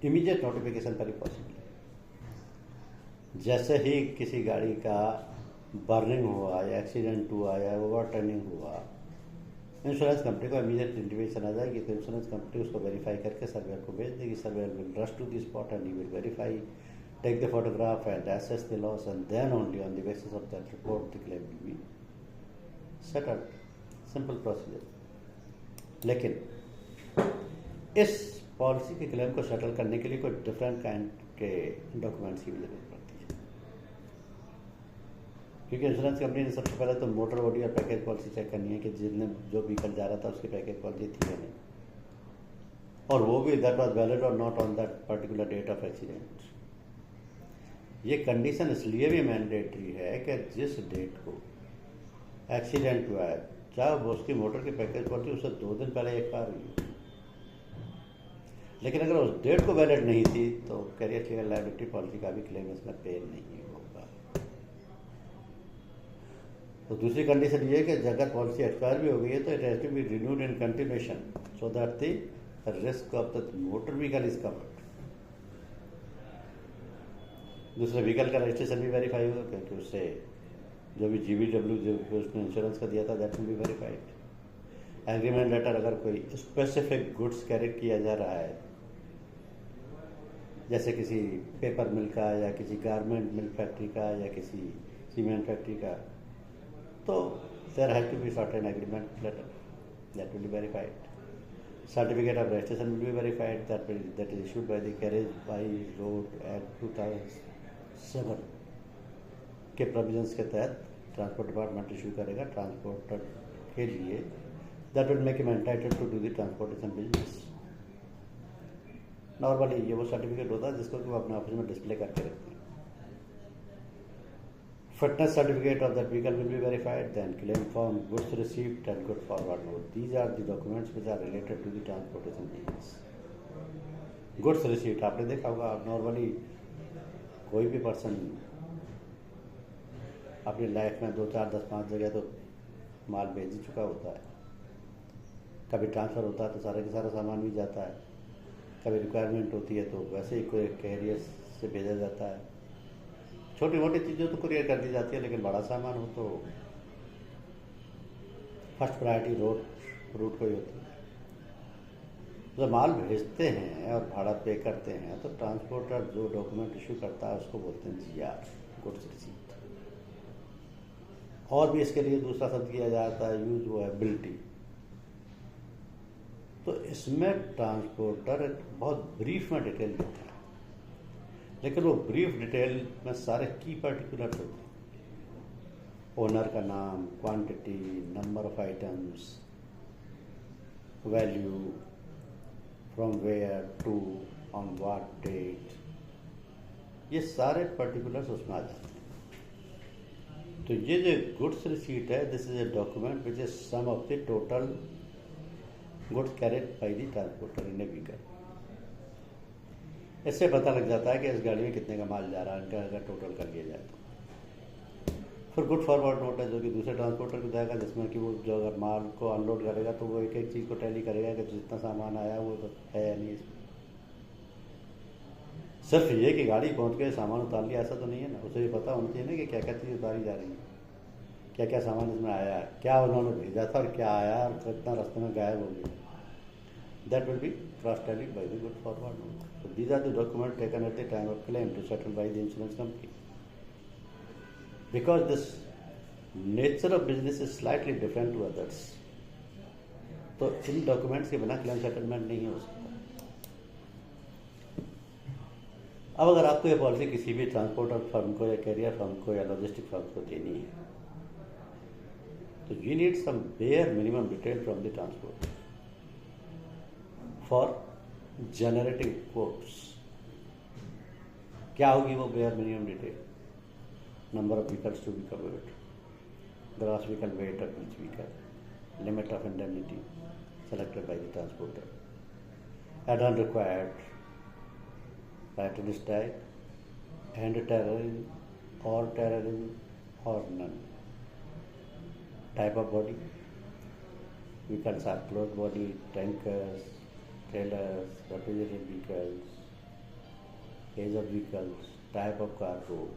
immediate notification पर ही possible है. जैसे ही किसी गाड़ी का burning हुआ या एक्सीडेंट हुआ या ओवरटर्निंग हुआ, इंश्योरेंस कंपनी को इमीडिएट इंटीमेशन आ जाएगी, तो इंश्योरेंस कंपनी उसको वेरीफाई करके सर्वेयर को भेज देगी. Surveyor will rush to the spot and he will verify, take the photograph and assess the loss, and then only on the basis of that report the claim will be settled. Simple procedure. लेकिन इस policy के claim को settle करने के लिए कोई different kind के documents की भी जरूरत पड़ती है. क्योंकि इंश्योरेंस कंपनी ने सबसे पहले तो मोटर बॉडी और पैकेज पॉलिसी चेक करनी है कि जिसने जो व्हीकल जा रहा था उसकी पैकेज पॉलिसी थी या नहीं, और वो भी दैट वाज वैलिड और not on that particular date of accident. ये कंडीशन इसलिए भी मैंडेटरी है कि जिस डेट को एक्सीडेंट हुआ है, चाहे वो उसकी मोटर की पैकेज पॉलिसी उससे 2 दिन पहले एक्सपायर हुई, लेकिन अगर उस डेट को वैलिड नहीं थी तो कैरियर लीगल लायबिलिटी पॉलिसी का भी क्लेम इसमें पे नहीं होगा. तो दूसरी कंडीशन ये है कि अगर पॉलिसी एक्सपायर भी हो गई है तो it has to be renewed in continuation so that the risk of the motor vehicle is covered. दूसरे व्हीकल का रजिस्ट्रेशन भी वेरीफाई होगा, क्योंकि उससे जो भी GVW जो उसने इंश्योरेंस का दिया था that will be verified. Agreement letter अगर कोई स्पेसिफिक गुड्स कैरी किया जा रहा है, जैसे किसी पेपर मिल का या किसी गारमेंट मिल फैक्ट्री का या किसी सीमेंट फैक्ट्री का, तो there has to be certain agreement letter that will be verified. Certificate of registration will be verified that is issued by the Carriage by Road Act 2007 के provisions के तहत transport department issue करेगा transporter के लिए. That will make him entitled to do the transportation business. Normally ये वो certificate होता है जिसको कि वो अपने ऑफिस में डिस्प्ले करके रखते हैं. Fitness certificate of that vehicle will be verified, then claim form, goods received and good forward note. These are the documents which are related to the transportation business. Goods received, आपने देखा होगा normally कोई भी person अपनी life में 2, 4, 10, 5 जगह तो माल भेज ही चुका होता है. कभी ट्रांसफ़र होता है तो सारा का सारा सामान भी जाता है, कभी रिक्वायरमेंट होती है तो वैसे ही कोई कैरियर से भेजा जाता है. छोटी मोटी चीज़ें तो कुरियर कर दी जाती है, लेकिन बड़ा सामान हो तो फर्स्ट प्रायोरिटी रूट को ही होती है. जब माल भेजते हैं और भाड़ा पे करते हैं तो ट्रांसपोर्टर जो डॉक्यूमेंट इशू करता है उसको बोलते हैं GR, गुड्स रिसीप्ट. और भी इसके लिए दूसरा शब्द किया जाता है यूज, वो है बिल्टी. तो इसमें ट्रांसपोर्टर बहुत ब्रीफ में डिटेल देता है, लेकिन वो ब्रीफ डिटेल में सारे की पर्टिकुलर होते हैं. ओनर का नाम, quantity, number of items, value, from where to, on what date, ये सारे पर्टिकुलर्स उसमें आ जाते हैं. तो ये जो गुड्स रिसीट है, this is a document which is sum of the total goods carried by the transporter in a vehicle. इससे पता लग जाता है कि इस गाड़ी में कितने का माल जा रहा है, इनका अगर टोटल कर लिया जाए तो. फिर गुड फॉरवर्ड नोट है जो कि दूसरे ट्रांसपोर्टर को जाएगा, जिसमें कि वो जो अगर माल को अनलोड करेगा तो वो एक एक चीज़ को टैली करेगा कि जितना सामान आया वो तो है या नहीं इसमें. सिर्फ ये कि गाड़ी पहुंच गए सामान उतार लिया ऐसा तो नहीं है ना. उसे ये पता होना चाहिए ना कि क्या क्या चीज़ उतारी जा रही है, क्या क्या सामान इसमें आया है, क्या उन्होंने भेजा था और क्या आया और कितना रास्ते में गायब हो गया. That will be cross-tallied by the good forward note. So these are the documents taken at the time of claim to settle by the insurance company. Because this nature of business is slightly different to others, तो इन documents के बिना claim settlement नहीं हो सकता. अब अगर आपको ये पॉलिसी किसी भी ट्रांसपोर्टर फर्म को या कैरियर फर्म को या लॉजिस्टिक फर्म को देनी है तो you need some bare minimum detail from the transporter for generating quotes. क्या होगी वो bare minimum detail? Number of vehicles to be covered, gross vehicle weight of each vehicle, limit of indemnity selected by the transporter, add-on required, lighter type, and terrorism or none. Type of body, vehicles are closed body, tankers, trailers, refrigerated vehicles, age of vehicles, type of cargo,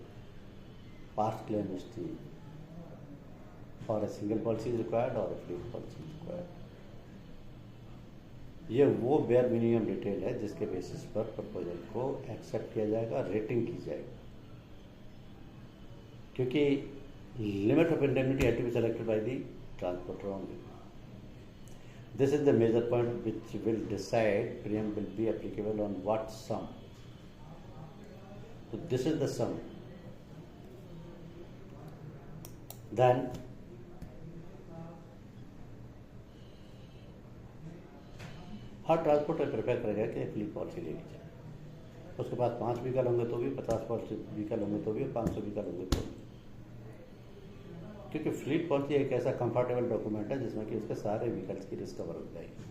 past claim history, or a single policy is required or a fleet policy is required. ये वो bare minimum detail है जिसके basis पर proposal को accept किया जाएगा, rating की जाएगी. क्योंकि limit of indemnity have to be selected by the transporter only. This is the major point which will decide premium will be applicable on what sum. So this is the sum. Then हर transporter prefer करेगा कि fleet policy लेनी चाहिए. उसके पास 5 vehicle होंगे तो भी, 50 vehicle होंगे तो भी, 500 व्हीकल होंगे तो भी. क्योंकि फ्लीट पॉलिसी एक ऐसा कंफर्टेबल डॉक्यूमेंट है जिसमें कि उसके सारे व्हीकल्स की रिस्क कवर हो जाएगी.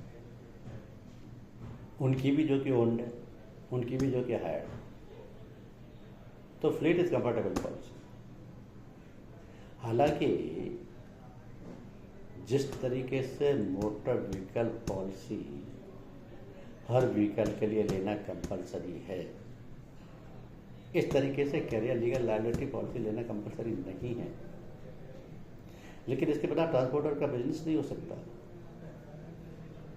उनकी भी जो कि ओन्ड है, उनकी भी जो कि हायर्ड. तो फ्लीट इज कंफर्टेबल पॉलिसी. हालांकि जिस तरीके से मोटर व्हीकल पॉलिसी हर व्हीकल के लिए लेना कंपलसरी है, इस तरीके से कैरियर लीगल लायबिलिटी पॉलिसी लेना कंपलसरी नहीं है. लेकिन इसके बिना ट्रांसपोर्टर का बिजनेस नहीं हो सकता.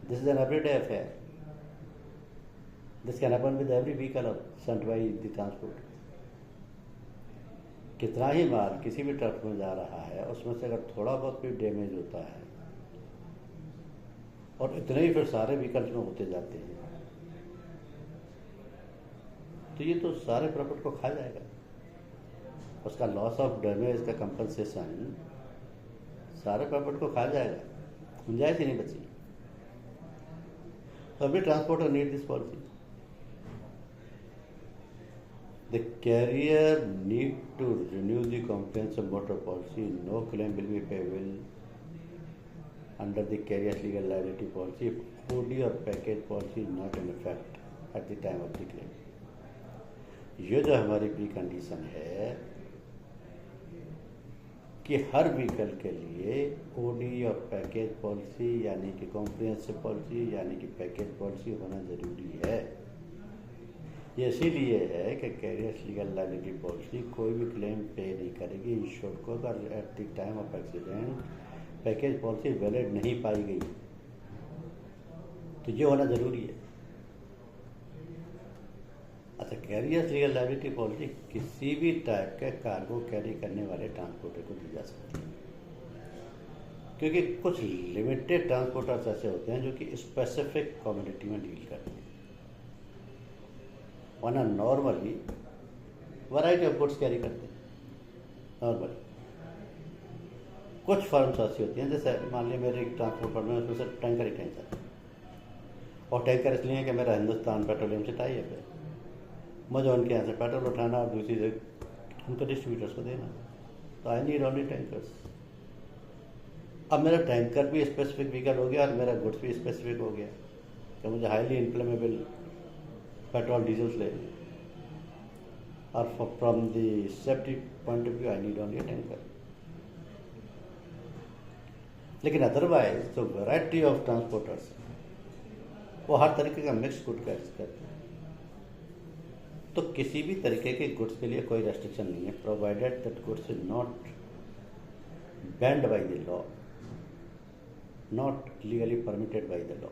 This is an everyday affair. This can happen with every vehicle sent by the transport. कितना ही माल किसी भी ट्रक में जा रहा है, उसमें से अगर थोड़ा बहुत भी डैमेज होता है और इतने ही फिर सारे व्हीकल्स में होते जाते हैं, तो ये तो सारे प्रॉफिट को खा जाएगा। उसका लॉस ऑफ डैमेज का कंपनसेशन सारे प्रॉफिट को खा जाएगा, गुंजाइश ही नहीं बची। तो अभी transporter need this policy. The carrier need to renew the comprehensive motor policy. No claim will be payable under the carrier's legal liability policy if OD or package policy is not in effect at the time of the claim. ये जो हमारी pre condition है कि हर vehicle के लिए OD और package policy यानी कि कॉम्प्रिहेंसिव पॉलिसी यानी कि पैकेज पॉलिसी होना ज़रूरी है। ये इसीलिए है कि कैरियर्स लीगल लायबिलिटी पॉलिसी कोई भी क्लेम पे नहीं करेगी इंश्योर्ड को अगर at the time of accident package policy valid नहीं पाई गई, तो ये होना ज़रूरी है। अच्छा, कैरियर्स लीगल लायबिलिटी पॉलिसी किसी भी टाइप के कार्गो कैरी करने वाले ट्रांसपोर्टर को दी जा सकती है, क्योंकि कुछ लिमिटेड ट्रांसपोर्टर्स ऐसे होते हैं जो कि स्पेसिफिक कम्युनिटी में डील करते हैं, वरना normally variety of goods carry करते हैं। नॉर्मली कुछ फर्म्स ऐसी होती हैं, जैसे मान लीजिए मेरे एक ट्रांसपोर्ट फर्म है, उसमें सिर्फ टैंकर ही टैंकर, और टैंकर इसलिए है कि मेरा हिंदुस्तान पेट्रोलियम से टाई है, मुझे उनके यहाँ से पेट्रोल उठाना और दूसरी जगह उनके डिस्ट्रीब्यूटर्स को देना, तो आई नीड ओनली टैंकर्स। अब मेरा टैंकर भी स्पेसिफिक व्हीकल हो गया और मेरा गुड्स भी स्पेसिफिक हो गया, तो मुझे हाईली इम्प्लेमेबल पेट्रोल डीजल्स लेने, और from the safety point of view I need only tanker. लेकिन अदरवाइज जो वैरायटी ऑफ ट्रांसपोर्टर्स वो हर तरीके का मिक्स गुड कैरी करते हैं, तो किसी भी तरीके के गुड्स के लिए कोई रेस्ट्रिक्शन नहीं है, provided that goods is not band by the law, not legally permitted by the law,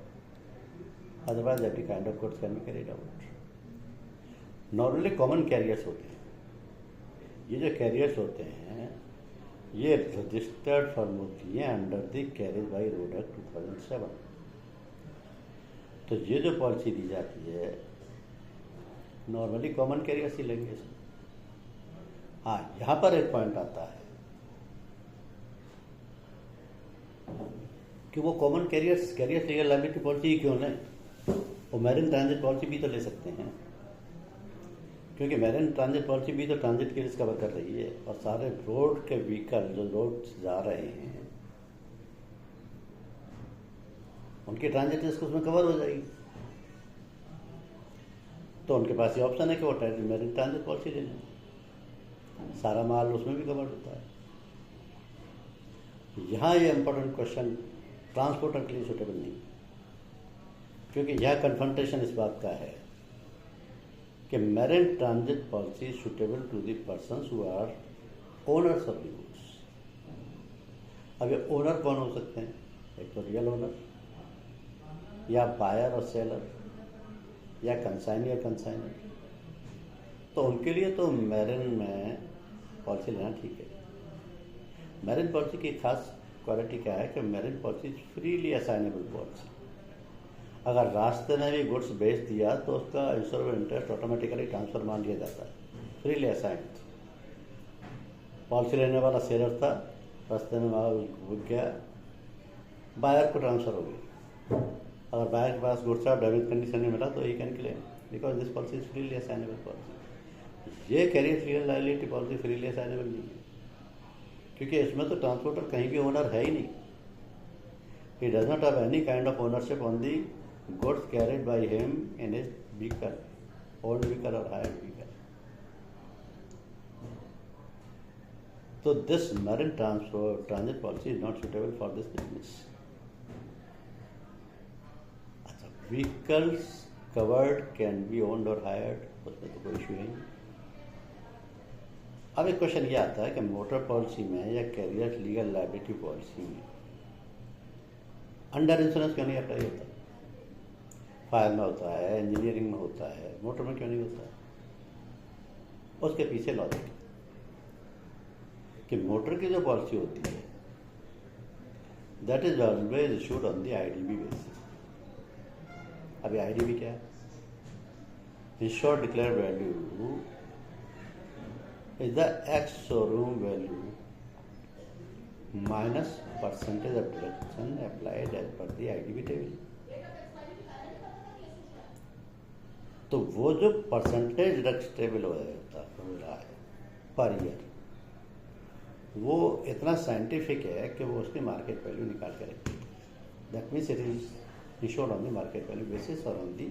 otherwise every kind of goods can be carried out. Normally common carriers होते हैं, ये जो कैरियर्स होते हैं ये रजिस्टर्ड फर्म होती है under the carriage by road act 2007। तो ये जो पॉलिसी दी जाती है नॉर्मली कॉमन कैरियर्स ही लेंगे इसमें। हाँ, यहाँ पर एक पॉइंट आता है कि वो common carriers legal liability policy ही क्यों लें, वो मैरिन ट्रांजिट पॉलिसी भी तो ले सकते हैं, क्योंकि मैरिन ट्रांजिट पॉलिसी भी तो ट्रांजिट के रिस्क कवर कर रही है, और सारे रोड के व्हीकल जो रोड जा रहे हैं उनकी ट्रांजिट रिस्क उसमें कवर हो जाएगी। तो उनके पास ये ऑप्शन है कि वो मैरिन ट्रांजिट पॉलिसी ले लें, सारा माल उसमें भी कवर होता है। यहाँ ये इम्पोर्टेंट क्वेश्चन ट्रांसपोर्टर के लिए सुटेबल नहीं, क्योंकि यह कन्फ्रंटेशन इस बात का है कि marine transit policy suitable to the persons who are owners of the goods. अब ये ओनर कौन हो सकते हैं? एक तो रियल ओनर, या बायर और सेलर, या कंसाइनी और कंसाइनर। तो उनके लिए तो मैरिन में पॉलिसी लेना ठीक है। मैरिन पॉलिसी की खास क्वालिटी क्या है कि marine policy freely assignable policy. अगर रास्ते में भी गुड्स बेच दिया तो उसका इंश्योरेबल इंटरेस्ट ऑटोमेटिकली ट्रांसफर मान लिया जाता है, फ्रीली असाइंड। पॉलिसी लेने वाला सेलर था, रास्ते में माल बिक गया, बायर को ट्रांसफर हो गया। अगर बायर के पास गुड्स और डैमेज कंडीशन में मिला तो he can claim, because this policy is freely assignable policy. ये carrier legal liability policy freely assignable नहीं है, क्योंकि इसमें तो ट्रांसपोर्टर कहीं भी ओनर है ही नहीं। He does not have any kind of ownership on the goods carried by him in his vehicle, owned vehicle or hired vehicle. So this marine transit policy is not suitable for this business. अच्छा, vehicles covered can be owned or hired, उसमें तो कोई issue नहीं। अब एक question ये आता है कि मोटर पॉलिसी में या कैरियर लीगल लायबिलिटी पॉलिसी में अंडर इंश्योरेंस क्यों नहीं अप्लाई होता? फायर में होता है, इंजीनियरिंग में होता है, मोटर में क्यों नहीं होता है? उसके पीछे लॉजिक। कि मोटर की जो पॉलिसी होती है that is always issued on the IDV basis. अभी आईडीबी क्या है? Insured declared value is the ex showroom value minus percentage of deduction applied as per the IDV table. तो वो जो परसेंटेज डिडक्टेबल हो रहा है पर ईयर, वो इतना साइंटिफिक है कि वो उसकी मार्केट वैल्यू निकाल के रखती है। That means it is insured on the market value basis और on the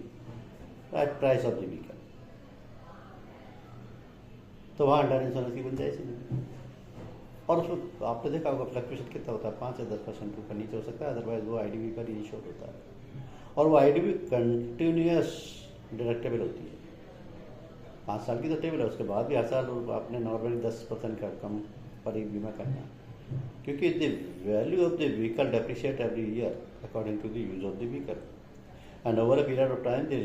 price of the vehicle. तो वहाँ अंडर इंश्योरेंस की गुंजाइश ही नहीं। और उसमें आपने देखा होगा फ्लक्चुएशन कितना होता है, 5 या 10% ऊपर नीचे हो सकता है, अदरवाइज वो आईडीबी पर ही इंश्योर्ड होता है। और वो आईडीबी कंटिन्यूस डिडक्टेबल होती है। 5 साल की तो टेबल है, उसके बाद भी हर साल आपने नॉर्मली 10% का कम पर ही बीमा करना है, क्योंकि the value of the vehicle depreciate every year according to the use of the vehicle and over a period of time the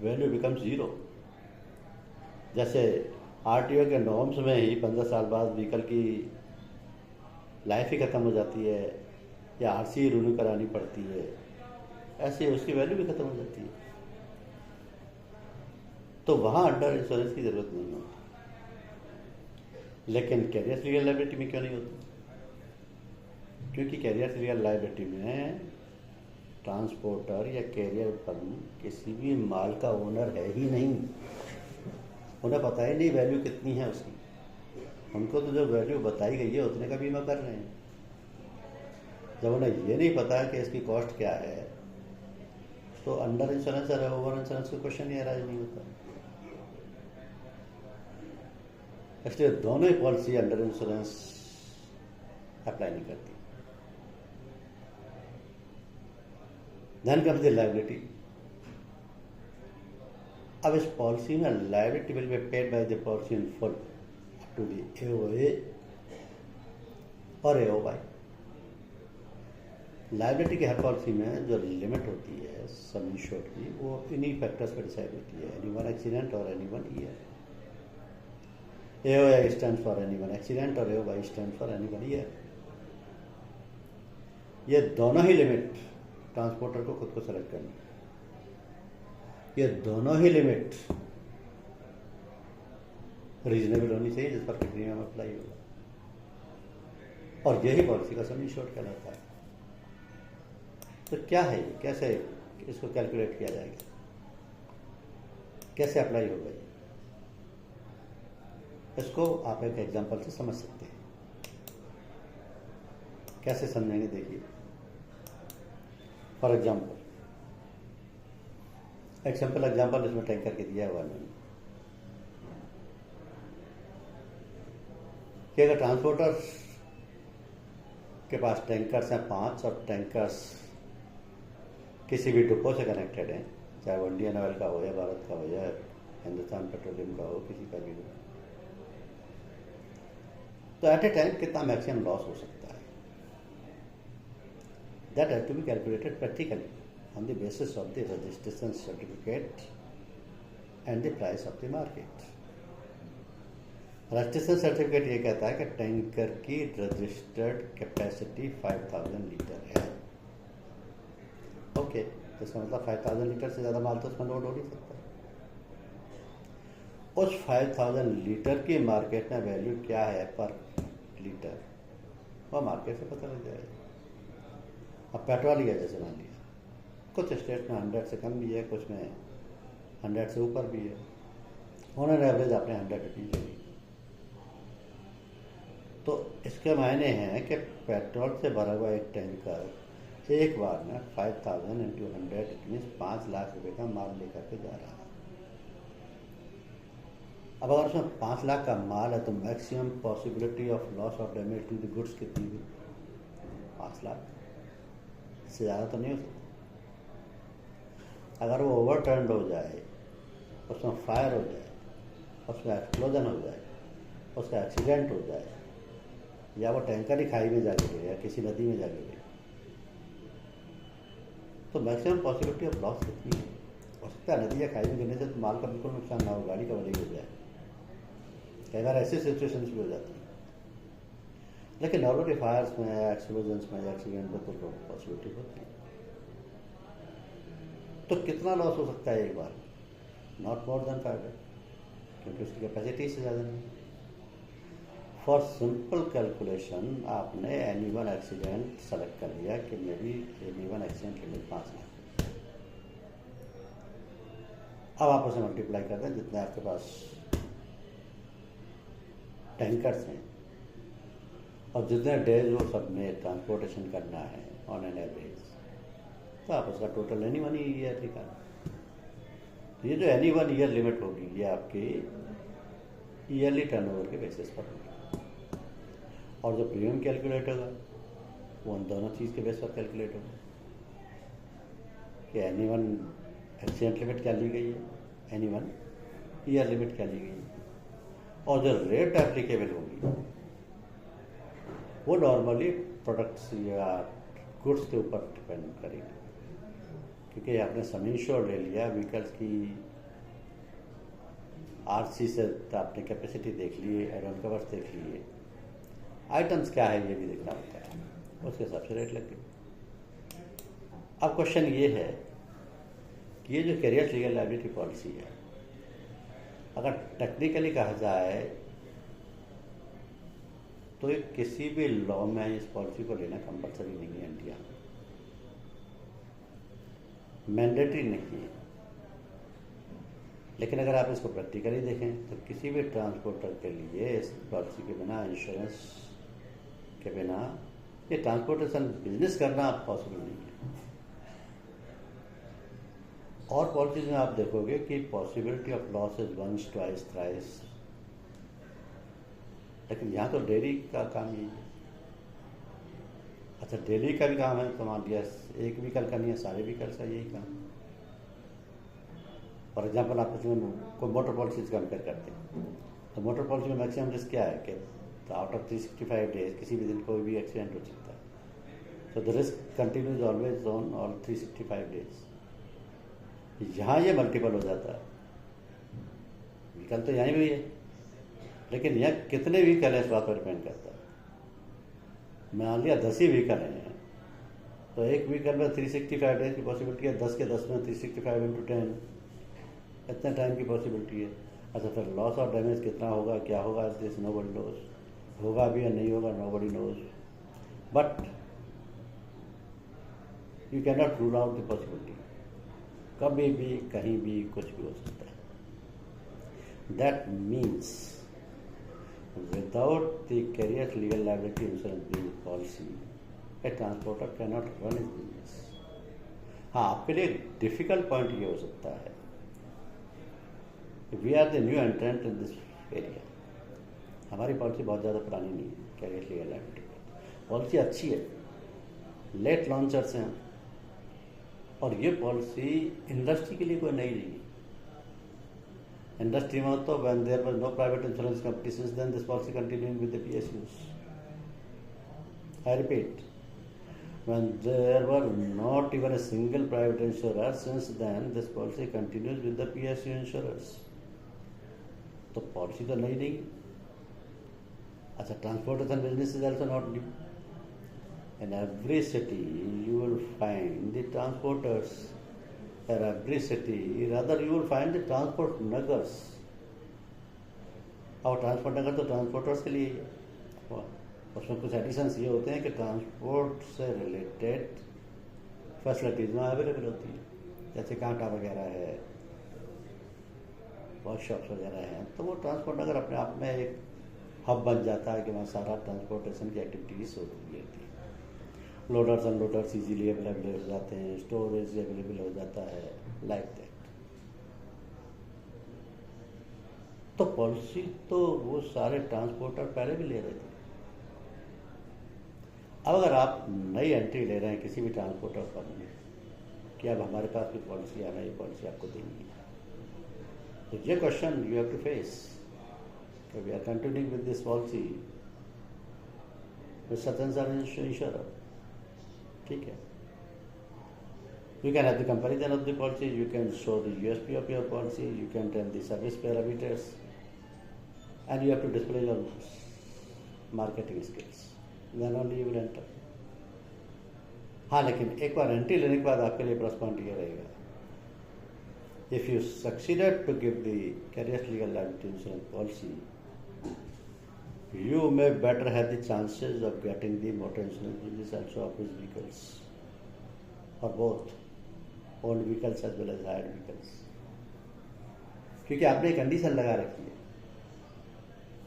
value becomes zero. जैसे आरटीओ के नॉर्म्स में ही 15 साल बाद व्हीकल की लाइफ ही खत्म हो जाती है या आरसी रिन्यू करानी पड़ती है, ऐसे उसकी वैल्यू भी खत्म हो जाती है। तो वहाँ अंडर इंश्योरेंस की जरूरत नहीं होती। लेकिन कैरियर लीगल लायबिलिटी में क्यों नहीं होती? क्योंकि कैरियर लीगल लायबिलिटी में ट्रांसपोर्टर या कैरियर फर्म किसी भी माल का ओनर है ही नहीं। उन्हें पता ही नहीं वैल्यू कितनी है उसकी। उनको तो जो वैल्यू बताई गई है उतने का बीमा कर रहे हैं। जब उन्हें ये नहीं पता कि इसकी कॉस्ट क्या है, तो अंडर इंश्योरेंस और ओवर इंश्योरेंस का क्वेश्चन ही अराइज नहीं होता। इसलिए दोनों ही पॉलिसी अंडर इंश्योरेंस अप्लाई नहीं करती। Then comes the liability. अब इस पॉलिसी में liability will be paid by the policy in full to the AOA और एओवाई। लायबिलिटी की हर पॉलिसी में जो लिमिट होती है सम इंश्योर्ड की, वो इन्हीं फैक्टर्स पर डिसाइड होती है, एनी वन एक्सीडेंट और any one year. AOI stands for any one accident और AOY stands for any one year। ये दोनों ही लिमिट ट्रांसपोर्टर को खुद को सेलेक्ट करनी है। ये दोनों ही लिमिट रीजनेबल होनी चाहिए जिस पर प्रीमियम अप्लाई होगा, और यही पॉलिसी का सम इंश्योर्ड कहलाता है। तो क्या है ये, कैसे इसको कैलकुलेट किया जाएगा, कैसे अप्लाई होगा ये? इसको आप एक एग्जांपल से समझ सकते हैं। कैसे समझेंगे, देखिए। फॉर एग्जांपल, एक सिंपल एग्जांपल इसमें टैंकर के दिया हुआ मैंने कि अगर ट्रांसपोर्टर्स के पास टैंकर्स हैं 5 और टैंकर्स किसी भी डिपो से कनेक्टेड हैं, चाहे वो इंडियन ऑयल का हो या भारत का हो या हिंदुस्तान पेट्रोलियम का हो, किसी का भी हो, तो एट ए टाइम कितना मैक्सिमम लॉस हो सकता है? That has to be calculated practically on the basis of the registration certificate and the price of the market. Registration certificate ये कहता है कि टैंकर की रजिस्टर्ड कैपेसिटी 5000 लीटर है। ओके, तो इसका मतलब 5000 लीटर से ज़्यादा माल तो उसमें लोड हो नहीं सकता। उस 5000 लीटर की मार्केट में वैल्यू क्या है पर लीटर, वह मार्केट से पता लग जाएगा। अब पेट्रोल ही है, जैसे मान लिया कुछ स्टेट में 100 से कम भी है, कुछ में 100 से ऊपर भी है, उन्होंने एवरेज आपने 100 रुपीज़ ली। तो इसके मायने हैं कि पेट्रोल से भरा हुआ एक टैंकर एक बार में 5000 इंटू 100 इट मीन्स 5 लाख रुपए का माल लेकर के जा रहा है। अब अगर उसमें 5 लाख का माल है तो maximum possibility of loss of damage to the goods कितनी हुई? 5 लाख से ज़्यादा तो नहीं हो सकता। अगर वो ओवरटर्न हो जाए, उसमें फायर हो जाए, उसमें एक्सप्लोजन हो जाए, उसका एक्सीडेंट हो जाए, या वो टैंकर ही खाई में जा गिरे या किसी नदी में जा गिरे, तो मैक्सिमम पॉसिबिलिटी ऑफ लॉस कितनी है? हो सकता है नदी या खाई में गिरने से तो माल का बिल्कुल नुकसान ना हो, गाड़ी का वजह हो जाए। कई बार ऐसी सिचुएशन भी हो जाती है। लेकिन नॉर्मली फायर्स में, एक्सप्लोजन्स में, एक्सीडेंट में तो लोग पॉसिबिलिटी होती है। तो कितना लॉस हो सकता है एक बार? नॉट मोर देन 500, क्योंकि उसकी कैपेसिटी से ज़्यादा नहीं। फॉर सिंपल कैलकुलेशन आपने एनी वन एक्सीडेंट सेलेक्ट कर लिया कि मेरी any one accident limit 5 lakh. अब आप उसे मल्टीप्लाई कर दें जितने आपके पास टैंकर्स हैं और जितने डेज वो सब में ट्रांसपोर्टेशन करना है ऑन एन एवरेज, तो आप उसका टोटल एनी वन ईयर निकालें। तो ये जो एनी वन ईयर लिमिट होगी ये आपकी ईयरली टर्नओवर के बेसिस पर होगी, और जो प्रीमियम कैलकुलेट होगा वो उन दोनों चीज़ के बेस पर कैलकुलेट होगा कि एनी वन एक्सीडेंट लिमिट क्या ली गई है, एनी वन ईयर लिमिट क्या ली गई है, और जो रेट एप्लीकेबल होगी वो नॉर्मली प्रोडक्ट्स या गुड्स के ऊपर डिपेंड करेगी, क्योंकि आपने सम इंश्योर ले लिया, व्हीकल्स की आरसी से आपने कैपेसिटी देख ली, एड ऑन कवर्स देख लिए, आइटम्स क्या है ये भी देखना होता है, उसके हिसाब से रेट लग गई। अब क्वेश्चन ये है कि ये जो कैरियर लीगल लायबिलिटी पॉलिसी है, अगर टेक्निकली कहा जाए तो ये किसी भी लॉ में इस पॉलिसी को लेना कंपलसरी नहीं है इंडिया में, मैंडेटरी नहीं है। लेकिन अगर आप इसको प्रैक्टिकली देखें तो किसी भी ट्रांसपोर्टर के लिए इस पॉलिसी के बिना, इंश्योरेंस के बिना ये ट्रांसपोर्टेशन बिजनेस करना पॉसिबल नहीं है। और पॉलिसीज में आप देखोगे कि possibility of loss is once, twice, thrice, लेकिन यहाँ तो डेली का काम यही है। अच्छा, डेली का भी काम है तो मान लिया एक व्हीकल का नहीं है, सारे व्हीकल्स का यही काम। फॉर एग्जाम्पल आप इसमें कोई मोटर पॉलिसीज कंपेयर करते हैं तो मोटर पॉलिसी में मैक्सिमम रिस्क क्या है कि आउट ऑफ 365 डेज किसी भी दिन कोई भी एक्सीडेंट हो सकता है, तो the risk continues always on all 365 days. यहाँ ये मल्टीपल हो जाता है, व्हीकल तो यहाँ भी है लेकिन यहाँ कितने व्हीकल हैं इस बात पर डिपेंड करता है। मान लिया 10 ही व्हीकल हैं तो एक व्हीकल में 365 डेज की पॉसिबिलिटी है, 10 के 10 में 365 इंटू 10 इतने टाइम की पॉसिबिलिटी है। अच्छा, फिर लॉस और डैमेज कितना होगा, क्या होगा, दिस नोबडी नोज, होगा भी या नहीं होगा, nobody knows, but you can not rule out the possibility, कभी भी कहीं भी कुछ भी हो सकता है। That means without the carrier's legal liability insurance policy, a transporter cannot run his business. हाँ, आपके लिए डिफिकल्ट पॉइंट ये हो सकता है, we are the new entrant in this area. हमारी पॉलिसी बहुत ज़्यादा पुरानी नहीं है, कैरियर लीगल लायबिलिटी पॉलिसी अच्छी है, लेट लॉन्चर्स हैं, और ये पॉलिसी इंडस्ट्री के लिए कोई नई नहीं है। इंडस्ट्री में तो when there was no private insurance company, since then this policy continuing with the PSUs. I repeat, when there were not even a single private insurer, since then this policy continues with the PSU insurers. तो policy तो नई नहीं। अच्छा, transportation business is also not new. In every city you will find the transporters. In every city, rather you will find the transport naggers. और transport नगर तो transporters के लिए है, उसमें कुछ एडिशंस ये होते हैं कि ट्रांसपोर्ट से रिलेटेड फैसिलिटीज वहाँ अवेलेबल होती है, जैसे कांटा वगैरह है, वर्कशॉप्स वगैरह हैं, तो वो ट्रांसपोर्ट नगर अपने आप में एक हब बन जाता है कि वहाँ सारा ट्रांसपोर्टेशन की एक्टिविटीज़ होती रहती है। लोडर्स अनलोडर्स इजीली अवेलेबल हो जाते हैं, स्टोरेज अवेलेबल हो जाता है, लाइक दैट। तो पॉलिसी तो वो सारे ट्रांसपोर्टर पहले भी ले रहे थे। अब अगर आप नई एंट्री ले रहे हैं किसी भी ट्रांसपोर्टर फर्म में कि अब हमारे पास भी पॉलिसी है, हमें ये पॉलिसी आपको देनी है, तो ये question you have to face, we are continuing with this policy with such and such insurer. ठीक है, you can have the comparison of the policy, you can show the USP of your policy, you can tell the service parameters, and you have to display your marketing skills. then only you will enter. हाँ, लेकिन एक बार entry लेने के बाद आपके लिए plus point ये रहेगा, if you succeeded to give the carrier's legal liability insurance policy, you may better have the chances of getting the motor insurance, which is also of his vehicles, or both, old vehicles as well as hired vehicles. क्योंकि आपने एक condition लगा रखी है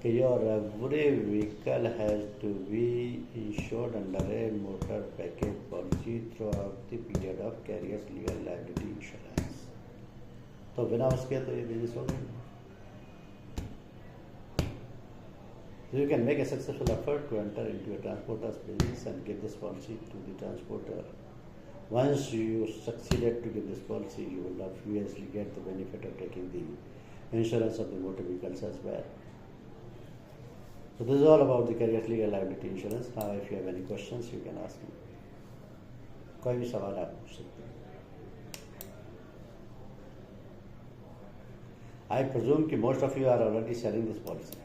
कि your every vehicle has to be insured under a motor package policy throughout the period of carrier's legal liability insurance. तो बिना उसके तो ये बिजनेस हो गई. So you can make a successful effort to enter into a transporter's business and give this policy to the transporter. Once you succeeded to give this policy, you will obviously get the benefit of taking the insurance of the motor vehicles as well. So this is all about the carrier's legal liability insurance. Now if you have any questions, you can ask me. कोई भी सवाल आप पूछ सकते हैं. I presume कि most of you are already selling this policy.